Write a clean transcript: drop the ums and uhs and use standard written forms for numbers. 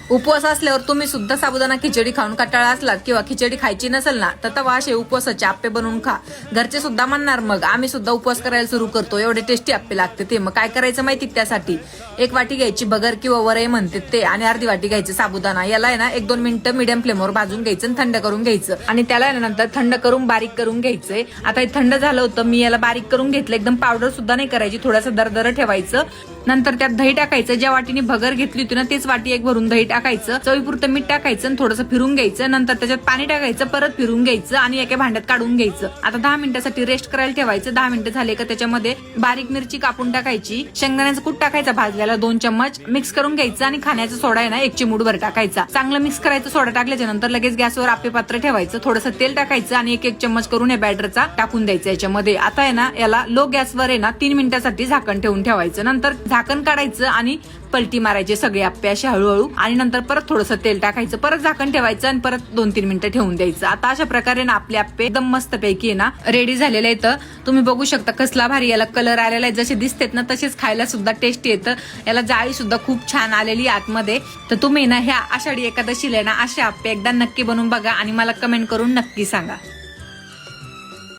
उपवास असल्यावर तुम्ही सुद्धा साबुदाणा खिचडी खाऊन कंटाळा असला किंवा खिचडी खायची नसेल ना तर तवा असे उपवासाचे आप्पे बनवून खा. घरचे सुद्धा म्हणणार मग आम्ही सुद्धा उपवास करायला सुरू करतो, एवढे टेस्टी आप्पे लागते ते. मग काय करायचं माहिती, त्यासाठी 1 वाटी घ्यायची बगर किंवा वरई म्हणते ते, आणि अर्धी वाटी घ्यायचं साबुदाणा. याला आहे ना 1-2 मिनिटं मीडियम फ्लेमवर भाजून घ्यायचं आणि थंड करून घ्यायचं, आणि त्याला नंतर थंड करून बारीक करून घ्यायचंय. आता हे थंड झालं होतं, मी याला बारीक करून घेतलं. एकदम पावडर सुद्धा नाही करायची, थोडंसं दरदर ठेवायचं. नंतर त्यात दही टाकायचं. ज्या वाटीने भगर घेतली होती ना तेच वाटी 1 भरून दही टाकायचं. चवीपुरतं मीठ टाकायचं आणि थोडंसं फिरून घ्यायचं. नंतर त्याच्यात पाणी टाकायचं, परत फिरून घ्यायचं आणि एका भांड्यात काढून घ्यायचं. आता 10 मिनिटासाठी रेस्ट करायला ठेवायचं. 10 मिनिटं झाले का त्याच्यामध्ये बारीक मिरची कापून टाकायची, शेंगदाण्याचं कूट टाकायचा भाजल्याला 2 चम्मच, मिक्स करून घ्यायचं. आणि खाण्याचा सोडा आहे ना 1 चिमूटभर टाकायचा. चांगलं मिक्स करायचं. सोडा टाकल्याच्या नंतर लगेच गॅसवर आप्पे पात्र ठेवायचं. थोडंसं तेल टाकायचं आणि 1 चम्मच करून या बॅटरचा टाकून द्यायचा याच्यामध्ये. आता आहे ना याला लो गॅसवर आहे ना 3 मिनिटासाठी झाकण ठेवून ठेवायचं. नंतर झाकण काढायचं आणि पलटी मारायचे सगळे आप्पे असे हळूहळू, आणि नंतर परत थोडंसं तेल टाकायचं, परत झाकण ठेवायचं आणि परत 2-3 मिनिटं ठेवून द्यायचं. आता अशा प्रकारे ना आपले आप्पे एकदम मस्त पैकी ना रेडी झालेले आहेत. तुम्ही बघू शकता कसला भारी याला कलर आलेला आहे. जसे दिसतेत ना तसेच खायला सुद्धा टेस्टी येतं. याला जाळी सुद्धा खूप छान आलेली आतमध्ये. तर तुम्ही ना ह्या आषाढी एकादशीला ना असे आप्पे एकदा नक्की बनवून बघा आणि मला कमेंट करून नक्की सांगा.